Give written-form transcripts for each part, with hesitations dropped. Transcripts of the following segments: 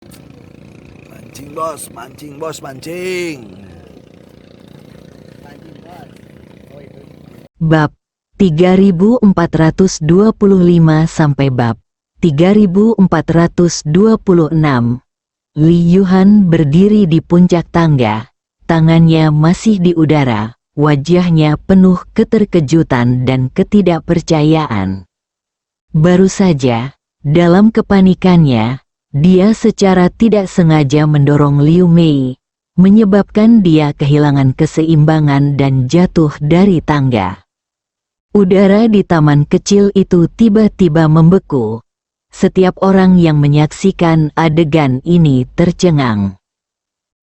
Mancing bos, mancing bos, mancing. Bab 3425 sampai bab 3426. Li Yuhan berdiri di puncak tangga, tangannya masih di udara, wajahnya penuh keterkejutan dan ketidakpercayaan. Baru saja, dalam kepanikannya, dia secara tidak sengaja mendorong Liu Mei, menyebabkan dia kehilangan keseimbangan dan jatuh dari tangga. Udara di taman kecil itu tiba-tiba membeku. Setiap orang yang menyaksikan adegan ini tercengang.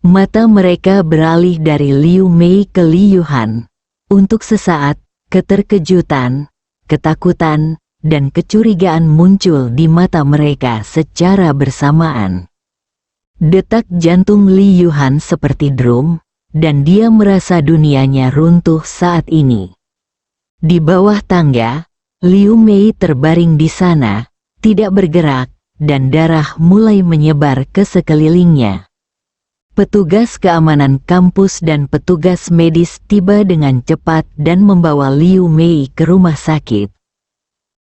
Mata mereka beralih dari Liu Mei ke Li Yuhan. Untuk sesaat, keterkejutan, ketakutan, dan kecurigaan muncul di mata mereka secara bersamaan. Detak jantung Li Yuhan seperti drum, dan dia merasa dunianya runtuh saat ini. Di bawah tangga, Liu Mei terbaring di sana, tidak bergerak, dan darah mulai menyebar ke sekelilingnya. Petugas keamanan kampus dan petugas medis tiba dengan cepat dan membawa Liu Mei ke rumah sakit.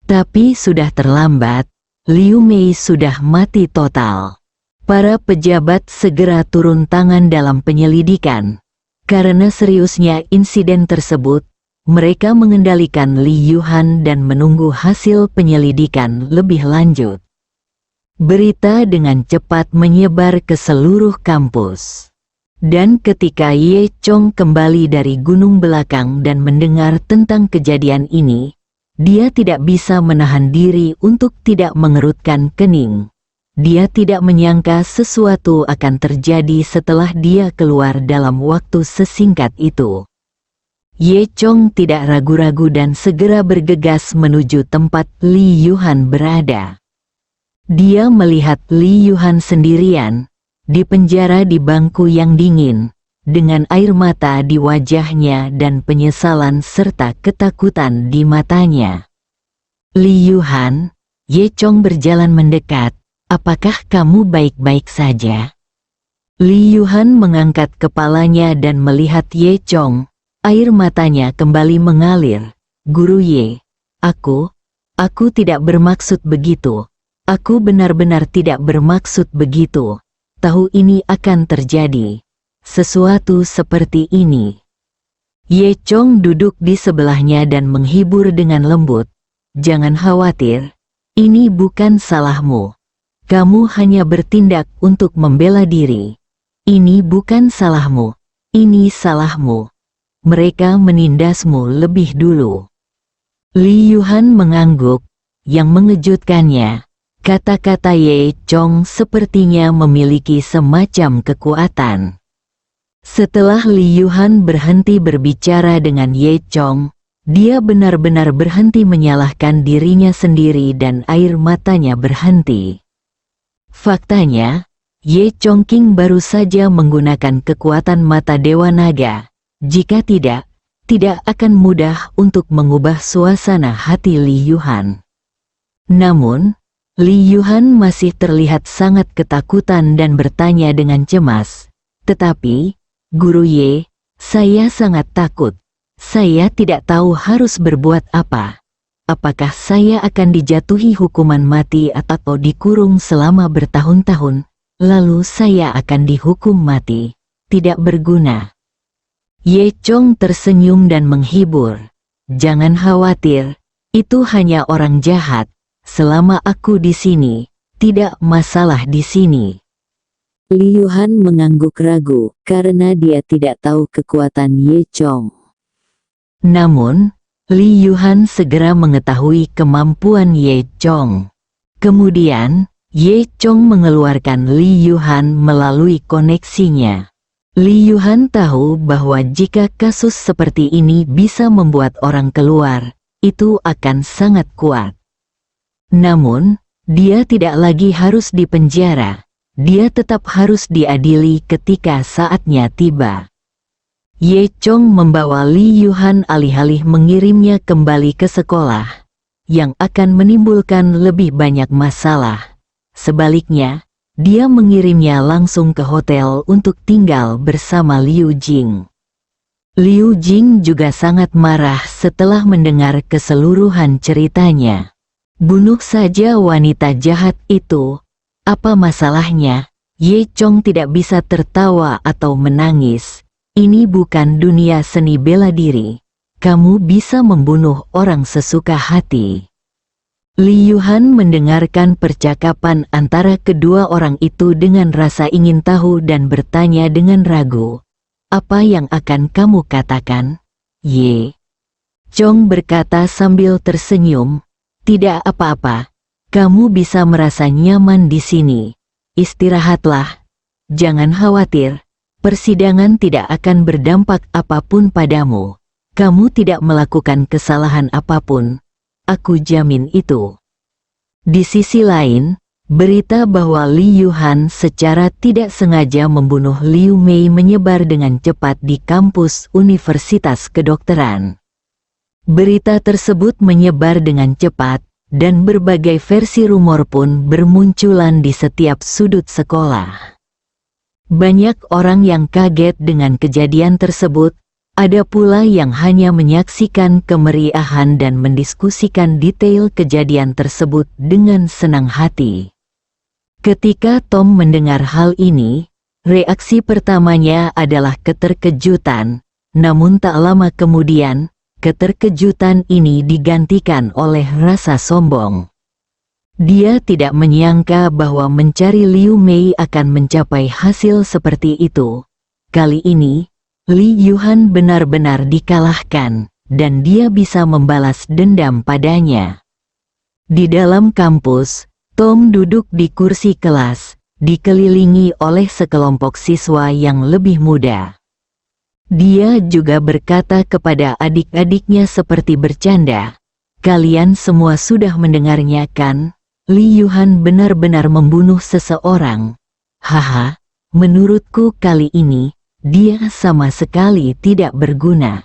Tapi sudah terlambat, Liu Mei sudah mati total. Para pejabat segera turun tangan dalam penyelidikan. Karena seriusnya insiden tersebut, mereka mengendalikan Li Yuhan dan menunggu hasil penyelidikan lebih lanjut. Berita dengan cepat menyebar ke seluruh kampus. Dan ketika Ye Chong kembali dari gunung belakang dan mendengar tentang kejadian ini, dia tidak bisa menahan diri untuk tidak mengerutkan kening. Dia tidak menyangka sesuatu akan terjadi setelah dia keluar dalam waktu sesingkat itu. Ye Chong tidak ragu-ragu dan segera bergegas menuju tempat Li Yuhan berada. Dia melihat Li Yuhan sendirian, di penjara di bangku yang dingin, dengan air mata di wajahnya dan penyesalan serta ketakutan di matanya. Li Yuhan, Ye Chong berjalan mendekat. Apakah kamu baik-baik saja? Li Yuhan mengangkat kepalanya dan melihat Ye Chong. Air matanya kembali mengalir. Guru Ye, aku tidak bermaksud begitu. Aku benar-benar tidak bermaksud begitu. Tahu ini akan terjadi. Sesuatu seperti ini. Ye Chong duduk di sebelahnya dan menghibur dengan lembut. Jangan khawatir. Ini bukan salahmu. Kamu hanya bertindak untuk membela diri. Ini bukan salahmu. Ini salahmu. Mereka menindasmu lebih dulu. Li Yuhan mengangguk. Yang mengejutkannya, kata-kata Ye Chong sepertinya memiliki semacam kekuatan. Setelah Li Yuhan berhenti berbicara dengan Ye Chong, dia benar-benar berhenti menyalahkan dirinya sendiri dan air matanya berhenti. Faktanya, Ye Chong King baru saja menggunakan kekuatan mata Dewa Naga. Jika tidak akan mudah untuk mengubah suasana hati Li Yuhan. Namun, Li Yuhan masih terlihat sangat ketakutan dan bertanya dengan cemas. Tetapi, Guru Ye, saya sangat takut. Saya tidak tahu harus berbuat apa. Apakah saya akan dijatuhi hukuman mati atau dikurung selama bertahun-tahun, lalu saya akan dihukum mati? Tidak berguna. Ye Chong tersenyum dan menghibur. Jangan khawatir, itu hanya orang jahat. Selama aku di sini, tidak masalah di sini. Li Yuhan mengangguk ragu karena dia tidak tahu kekuatan Ye Chong. Namun, Li Yuhan segera mengetahui kemampuan Ye Chong. Kemudian, Ye Chong mengeluarkan Li Yuhan melalui koneksinya. Li Yuhan tahu bahwa jika kasus seperti ini bisa membuat orang keluar, itu akan sangat kuat. Namun, dia tidak lagi harus dipenjara. Dia tetap harus diadili ketika saatnya tiba. Ye Chong membawa Li Yuhan alih-alih mengirimnya kembali ke sekolah, yang akan menimbulkan lebih banyak masalah. Sebaliknya, dia mengirimnya langsung ke hotel untuk tinggal bersama Liu Jing. Liu Jing juga sangat marah setelah mendengar keseluruhan ceritanya. Bunuh saja wanita jahat itu. Apa masalahnya? Ye Chong tidak bisa tertawa atau menangis. Ini bukan dunia seni bela diri. Kamu bisa membunuh orang sesuka hati. Li Yuhan mendengarkan percakapan antara kedua orang itu dengan rasa ingin tahu dan bertanya dengan ragu. Apa yang akan kamu katakan? Ye Chong berkata sambil tersenyum. Tidak apa-apa. Kamu bisa merasa nyaman di sini. Istirahatlah. Jangan khawatir. Persidangan tidak akan berdampak apapun padamu. Kamu tidak melakukan kesalahan apapun. Aku jamin itu. Di sisi lain, berita bahwa Li Yuhan secara tidak sengaja membunuh Liu Mei menyebar dengan cepat di kampus Universitas Kedokteran. Berita tersebut menyebar dengan cepat, dan berbagai versi rumor pun bermunculan di setiap sudut sekolah. Banyak orang yang kaget dengan kejadian tersebut. Ada pula yang hanya menyaksikan kemeriahan dan mendiskusikan detail kejadian tersebut dengan senang hati. Ketika Tom mendengar hal ini, reaksi pertamanya adalah keterkejutan, namun tak lama kemudian, keterkejutan ini digantikan oleh rasa sombong. Dia tidak menyangka bahwa mencari Liu Mei akan mencapai hasil seperti itu. Kali ini, Li Yuhan benar-benar dikalahkan, dan dia bisa membalas dendam padanya. Di dalam kampus, Tom duduk di kursi kelas, dikelilingi oleh sekelompok siswa yang lebih muda. Dia juga berkata kepada adik-adiknya seperti bercanda, "Kalian semua sudah mendengarnya kan? Li Yuhan benar-benar membunuh seseorang. Haha, menurutku kali ini, dia sama sekali tidak berguna."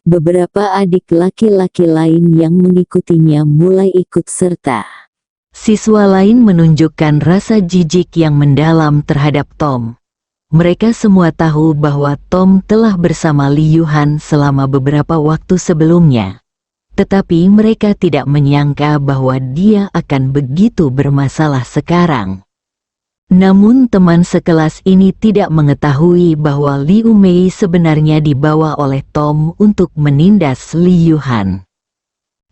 Beberapa adik laki-laki lain yang mengikutinya mulai ikut serta. Siswa lain menunjukkan rasa jijik yang mendalam terhadap Tom. Mereka semua tahu bahwa Tom telah bersama Li Yuhan selama beberapa waktu sebelumnya. Tetapi mereka tidak menyangka bahwa dia akan begitu bermasalah sekarang. Namun teman sekelas ini tidak mengetahui bahwa Liu Mei sebenarnya dibawa oleh Tom untuk menindas Li Yuhan.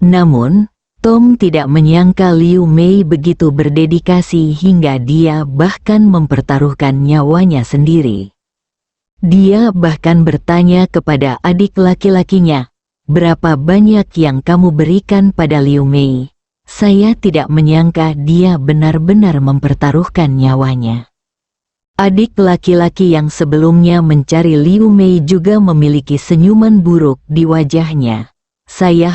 Namun, Tom tidak menyangka Liu Mei begitu berdedikasi hingga dia bahkan mempertaruhkan nyawanya sendiri. Dia bahkan bertanya kepada adik laki-lakinya, "Berapa banyak yang kamu berikan pada Liu Mei?" Saya tidak menyangka dia benar-benar mempertaruhkan nyawanya. Adik laki-laki yang sebelumnya mencari Liu Mei juga memiliki senyuman buruk di wajahnya. Saya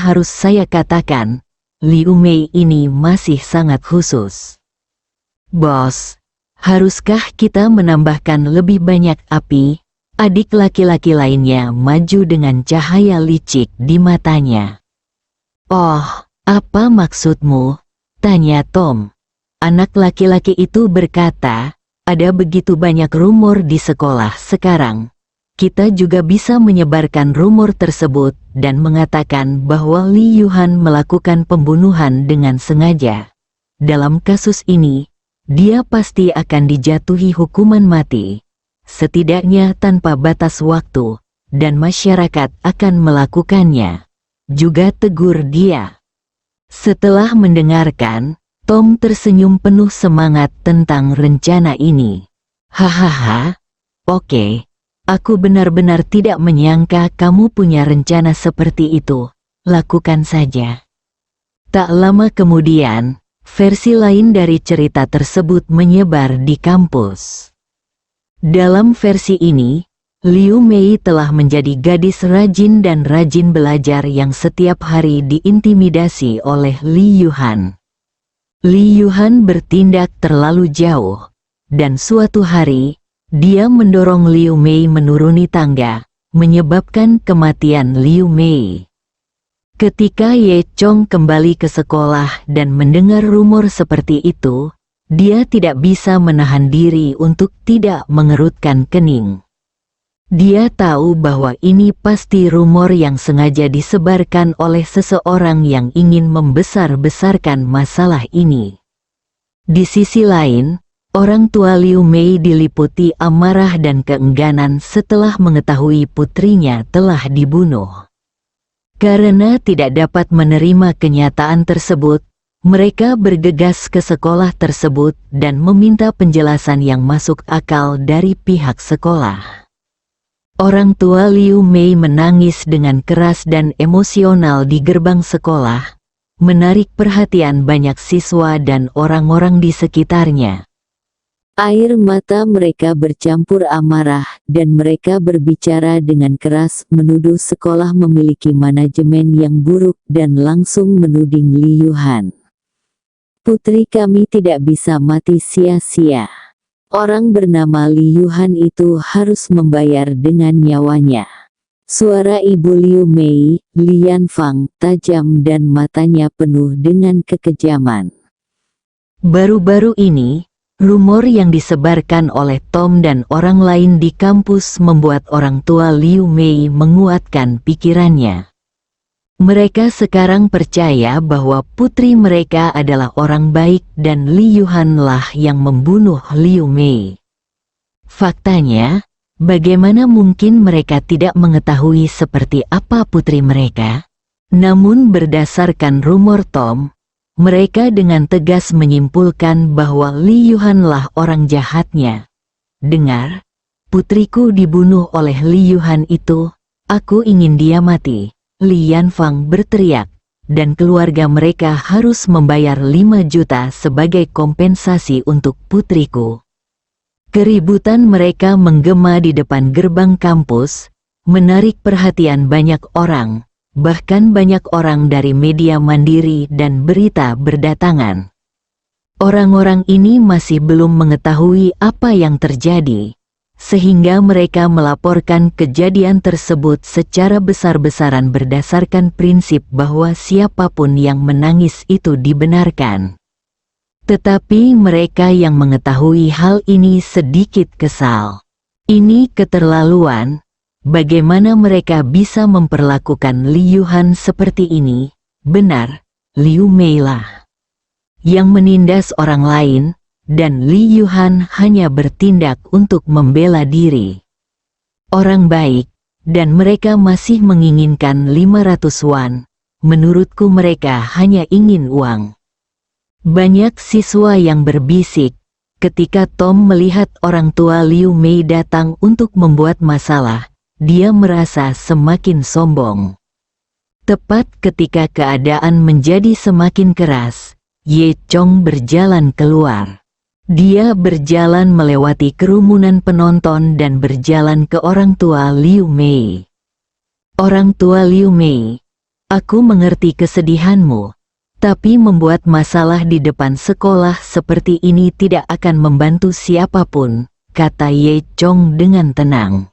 katakan, Liu Mei ini masih sangat khusus. Bos, haruskah kita menambahkan lebih banyak api? Adik laki-laki lainnya maju dengan cahaya licik di matanya. Oh, apa maksudmu? Tanya Tom. Anak laki-laki itu berkata, ada begitu banyak rumor di sekolah sekarang. Kita juga bisa menyebarkan rumor tersebut dan mengatakan bahwa Li Yuhan melakukan pembunuhan dengan sengaja. Dalam kasus ini, dia pasti akan dijatuhi hukuman mati. Setidaknya tanpa batas waktu, dan masyarakat akan melakukannya. Juga tegur dia. Setelah mendengarkan, Tom tersenyum penuh semangat tentang rencana ini. Hahaha, oke, aku benar-benar tidak menyangka kamu punya rencana seperti itu. Lakukan saja. Tak lama kemudian, versi lain dari cerita tersebut menyebar di kampus. Dalam versi ini, Liu Mei telah menjadi gadis rajin dan rajin belajar yang setiap hari diintimidasi oleh Li Yuhan. Li Yuhan bertindak terlalu jauh, dan suatu hari, dia mendorong Liu Mei menuruni tangga, menyebabkan kematian Liu Mei. Ketika Ye Chong kembali ke sekolah dan mendengar rumor seperti itu, Dia tidak bisa menahan diri untuk tidak mengerutkan kening. Dia tahu bahwa ini pasti rumor yang sengaja disebarkan oleh seseorang yang ingin membesar-besarkan masalah ini. Di sisi lain, orang tua Liu Mei diliputi amarah dan keengganan setelah mengetahui putrinya telah dibunuh. Karena tidak dapat menerima kenyataan tersebut, mereka bergegas ke sekolah tersebut dan meminta penjelasan yang masuk akal dari pihak sekolah. Orang tua Liu Mei menangis dengan keras dan emosional di gerbang sekolah, menarik perhatian banyak siswa dan orang-orang di sekitarnya. Air mata mereka bercampur amarah, dan mereka berbicara dengan keras menuduh sekolah memiliki manajemen yang buruk dan langsung menuding Li Yuhan. Putri kami tidak bisa mati sia-sia. Orang bernama Li Yuhan itu harus membayar dengan nyawanya. Suara ibu Liu Mei, Li Yanfang, tajam dan matanya penuh dengan kekejaman. Baru-baru ini, rumor yang disebarkan oleh Tom dan orang lain di kampus membuat orang tua Liu Mei menguatkan pikirannya. Mereka sekarang percaya bahwa putri mereka adalah orang baik dan Li Yuhan lah yang membunuh Liu Mei. Faktanya, bagaimana mungkin mereka tidak mengetahui seperti apa putri mereka? Namun berdasarkan rumor Tom, mereka dengan tegas menyimpulkan bahwa Li Yuhan lah orang jahatnya. Dengar, putriku dibunuh oleh Li Yuhan itu, aku ingin dia mati. Li Yanfang berteriak, dan keluarga mereka harus membayar 5 juta sebagai kompensasi untuk putriku. Keributan mereka menggema di depan gerbang kampus, menarik perhatian banyak orang. Bahkan banyak orang dari media mandiri dan berita berdatangan. Orang-orang ini masih belum mengetahui apa yang terjadi, sehingga mereka melaporkan kejadian tersebut secara besar-besaran berdasarkan prinsip bahwa siapapun yang menangis itu dibenarkan. Tetapi mereka yang mengetahui hal ini sedikit kesal. Ini keterlaluan. Bagaimana mereka bisa memperlakukan Li Yuhan seperti ini? Benar, Liu Mei lah yang menindas orang lain, dan Li Yuhan hanya bertindak untuk membela diri. Orang baik, dan mereka masih menginginkan 500 won. Menurutku mereka hanya ingin uang. Banyak siswa yang berbisik ketika Tom melihat orang tua Liu Mei datang untuk membuat masalah. Dia merasa semakin sombong. Tepat ketika keadaan menjadi semakin keras, Ye Chong berjalan keluar. Dia berjalan melewati kerumunan penonton dan berjalan ke orang tua Liu Mei. Orang tua Liu Mei, aku mengerti kesedihanmu, tapi membuat masalah di depan sekolah seperti ini tidak akan membantu siapapun, kata Ye Chong dengan tenang.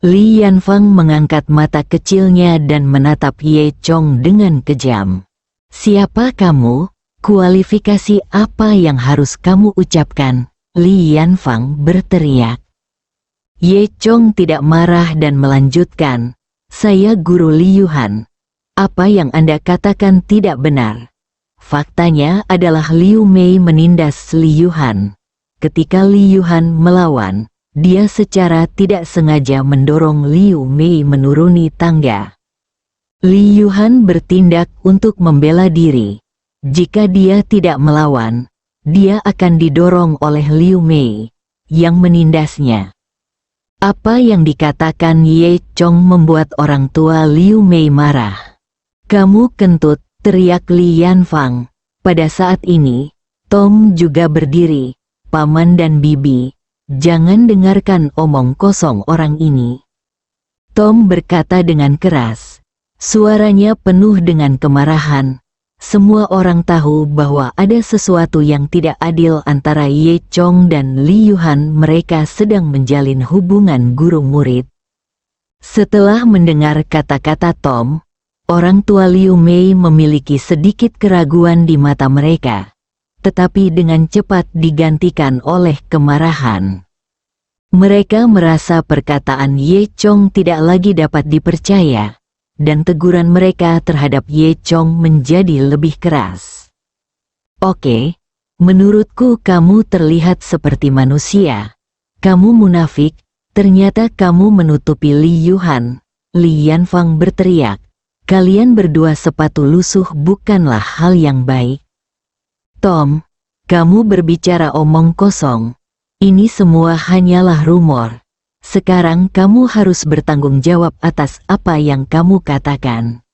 Li Yanfang mengangkat mata kecilnya dan menatap Ye Chong dengan kejam. Siapa kamu? Kualifikasi apa yang harus kamu ucapkan? Li Yanfang berteriak. Ye Chong tidak marah dan melanjutkan, saya guru Li Yuhan. Apa yang Anda katakan tidak benar. Faktanya adalah Liu Mei menindas Li Yuhan. Ketika Li Yuhan melawan, dia secara tidak sengaja mendorong Liu Mei menuruni tangga. Li Yuhan bertindak untuk membela diri. Jika dia tidak melawan, dia akan didorong oleh Liu Mei, yang menindasnya. Apa yang dikatakan Ye Chong membuat orang tua Liu Mei marah. Kamu kentut, teriak Li Yanfang. Pada saat ini, Tom juga berdiri, paman dan bibi. Jangan dengarkan omong kosong orang ini. Tom berkata dengan keras. Suaranya penuh dengan kemarahan. Semua orang tahu bahwa ada sesuatu yang tidak adil antara Ye Chong dan Li Yuhan. Mereka sedang menjalin hubungan guru-murid. Setelah mendengar kata-kata Tom, orang tua Liu Mei memiliki sedikit keraguan di mata mereka. tetapi dengan cepat digantikan oleh kemarahan. Mereka merasa perkataan Ye Chong tidak lagi dapat dipercaya, dan teguran mereka terhadap Ye Chong menjadi lebih keras. Oke, menurutku kamu terlihat seperti manusia. Kamu munafik, ternyata kamu menutupi Li Yuhan. Li Yanfang berteriak. Kalian berdua sepatu lusuh bukanlah hal yang baik. Tom, kamu berbicara omong kosong. Ini semua hanyalah rumor. Sekarang kamu harus bertanggung jawab atas apa yang kamu katakan.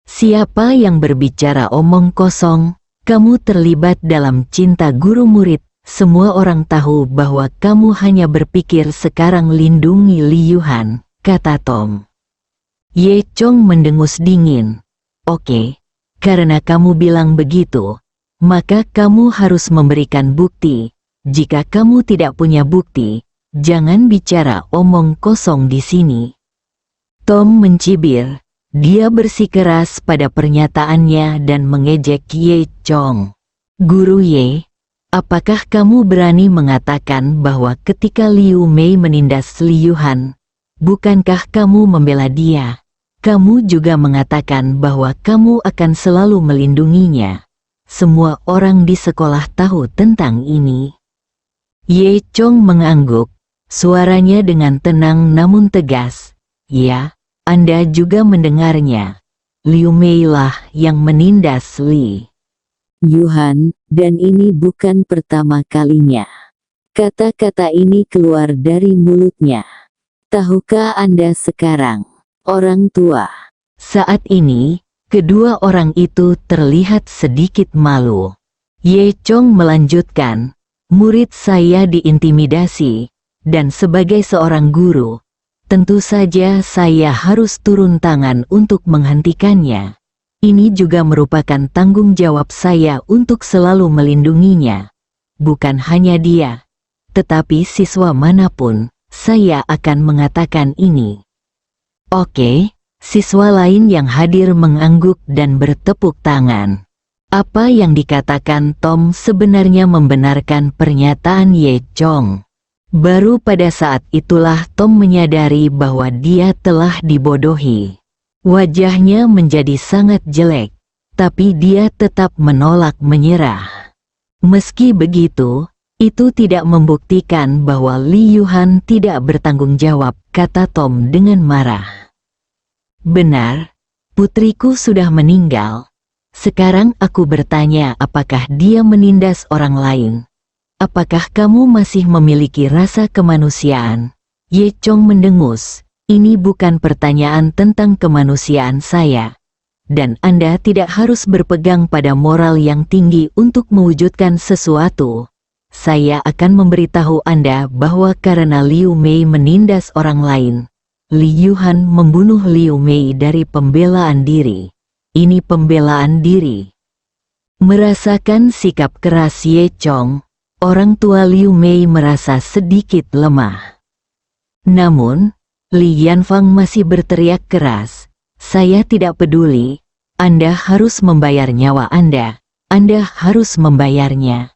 Siapa yang berbicara omong kosong? Kamu terlibat dalam cinta guru murid. Semua orang tahu bahwa kamu hanya berpikir sekarang lindungi Li Yuhan, kata Tom. Ye Chong mendengus dingin. Oke, karena kamu bilang begitu, maka kamu harus memberikan bukti. Jika kamu tidak punya bukti, jangan bicara omong kosong di sini. Tom mencibir. Dia bersikeras pada pernyataannya dan mengejek Ye Chong. Guru Ye, apakah kamu berani mengatakan bahwa ketika Liu Mei menindas Li Yuhan, bukankah kamu membela dia? Kamu juga mengatakan bahwa kamu akan selalu melindunginya. Semua orang di sekolah tahu tentang ini. Ye Chong mengangguk, suaranya dengan tenang namun tegas. Ya, Anda juga mendengarnya. Liu Mei lah yang menindas Li Yuhan, dan ini bukan pertama kalinya. Kata-kata ini keluar dari mulutnya. Tahukah Anda sekarang, orang tua? Saat ini, kedua orang itu terlihat sedikit malu. Ye Chong melanjutkan, murid saya diintimidasi, dan sebagai seorang guru, tentu saja saya harus turun tangan untuk menghentikannya. Ini juga merupakan tanggung jawab saya untuk selalu melindunginya. Bukan hanya dia, tetapi siswa manapun, saya akan mengatakan ini. Oke, siswa lain yang hadir mengangguk dan bertepuk tangan. Apa yang dikatakan Tom sebenarnya membenarkan pernyataan Ye Chong. Baru pada saat itulah Tom menyadari bahwa dia telah dibodohi. Wajahnya menjadi sangat jelek, tapi dia tetap menolak menyerah. Meski begitu, itu tidak membuktikan bahwa Li Yuhan tidak bertanggung jawab, kata Tom dengan marah. Benar, putriku sudah meninggal. Sekarang aku bertanya apakah dia menindas orang lain. Apakah kamu masih memiliki rasa kemanusiaan? Ye Chong mendengus, ini bukan pertanyaan tentang kemanusiaan saya. Dan Anda tidak harus berpegang pada moral yang tinggi untuk mewujudkan sesuatu. Saya akan memberitahu Anda bahwa karena Liu Mei menindas orang lain, Li Yuhan membunuh Liu Mei dari pembelaan diri. Ini pembelaan diri. Merasakan sikap keras Ye Chong, orang tua Liu Mei merasa sedikit lemah. Namun, Li Yanfang masih berteriak keras, saya tidak peduli, Anda harus membayar nyawa Anda harus membayarnya.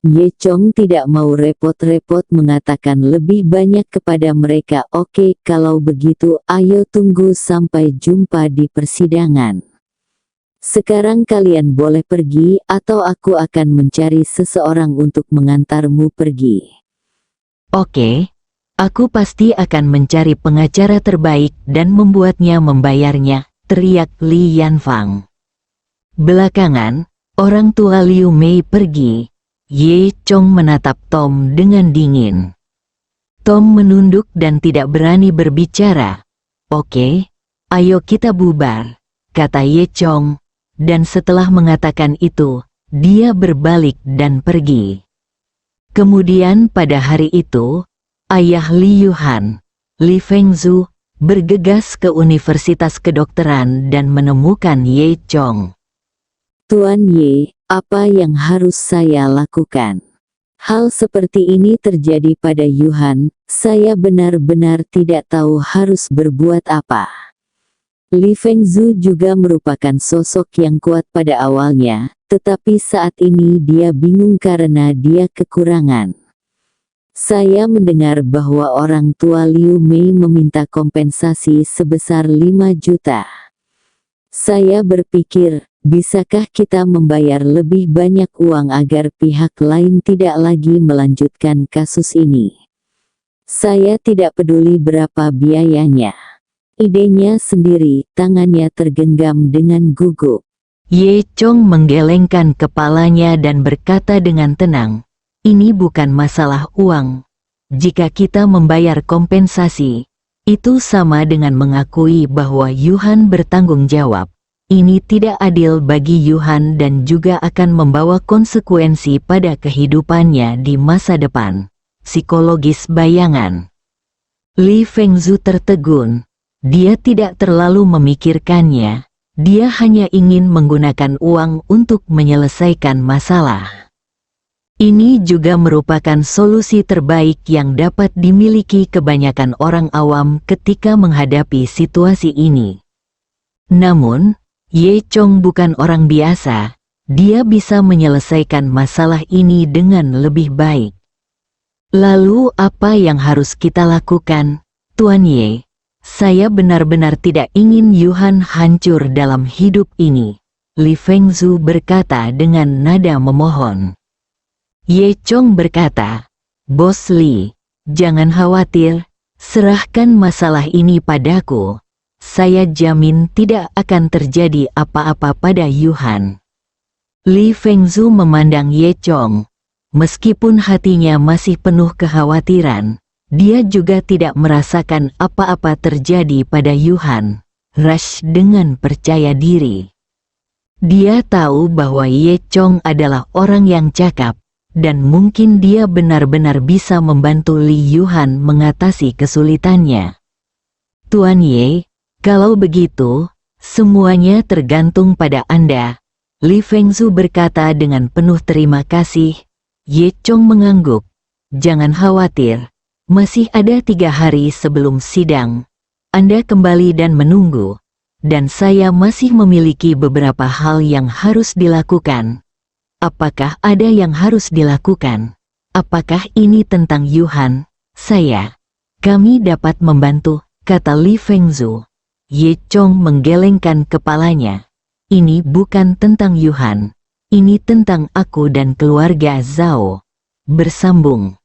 Ye Chong tidak mau repot-repot mengatakan lebih banyak kepada mereka. Oke, kalau begitu ayo tunggu sampai jumpa di persidangan. Sekarang kalian boleh pergi atau aku akan mencari seseorang untuk mengantarmu pergi. Oke, aku pasti akan mencari pengacara terbaik dan membuatnya membayarnya, teriak Li Yanfang. Belakangan, orang tua Liu Mei pergi. Ye Chong menatap Tom dengan dingin. Tom menunduk dan tidak berani berbicara. Oke, ayo kita bubar, kata Ye Chong. Dan setelah mengatakan itu, dia berbalik dan pergi. Kemudian pada hari itu, ayah Li Yuhan, Li Fengzhu, bergegas ke Universitas Kedokteran dan menemukan Ye Chong. Tuan Ye, apa yang harus saya lakukan? Hal seperti ini terjadi pada Yuhan, saya benar-benar tidak tahu harus berbuat apa. Li Fengzu juga merupakan sosok yang kuat pada awalnya, tetapi saat ini dia bingung karena dia kekurangan. Saya mendengar bahwa orang tua Liu Mei meminta kompensasi sebesar 5 juta. Saya berpikir, bisakah kita membayar lebih banyak uang agar pihak lain tidak lagi melanjutkan kasus ini? Saya tidak peduli berapa biayanya. Idenya sendiri, tangannya tergenggam dengan gugup. Ye Chong menggelengkan kepalanya dan berkata dengan tenang, ini bukan masalah uang. Jika kita membayar kompensasi, itu sama dengan mengakui bahwa Yuhan bertanggung jawab. Ini tidak adil bagi Yuhan dan juga akan membawa konsekuensi pada kehidupannya di masa depan. Psikologis bayangan. Li Fengzu tertegun. Dia tidak terlalu memikirkannya. Dia hanya ingin menggunakan uang untuk menyelesaikan masalah. Ini juga merupakan solusi terbaik yang dapat dimiliki kebanyakan orang awam ketika menghadapi situasi ini. Namun, Ye Chong bukan orang biasa. Dia bisa menyelesaikan masalah ini dengan lebih baik. Lalu apa yang harus kita lakukan, Tuan Ye? Saya benar-benar tidak ingin Yuhan hancur dalam hidup ini. Li Fengzu berkata dengan nada memohon. Ye Chong berkata, Bos Li, jangan khawatir, serahkan masalah ini padaku. Saya jamin tidak akan terjadi apa-apa pada Yuhan. Li Fengzu memandang Ye Chong. Meskipun hatinya masih penuh kekhawatiran, dia juga tidak merasakan apa-apa terjadi pada Yuhan. Rush dengan percaya diri. Dia tahu bahwa Ye Chong adalah orang yang cakap, dan mungkin dia benar-benar bisa membantu Li Yuhan mengatasi kesulitannya. Tuan Ye, kalau begitu, semuanya tergantung pada Anda. Li Fengzu berkata dengan penuh terima kasih. Ye Chong mengangguk. Jangan khawatir. Masih ada 3 hari sebelum sidang. Anda kembali dan menunggu. Dan saya masih memiliki beberapa hal yang harus dilakukan. Apakah ada yang harus dilakukan? Apakah ini tentang Yuhan? Kami dapat membantu, kata Li Fengzu. Ye Chong menggelengkan kepalanya. Ini bukan tentang Yuhan. Ini tentang aku dan keluarga Zhao. Bersambung.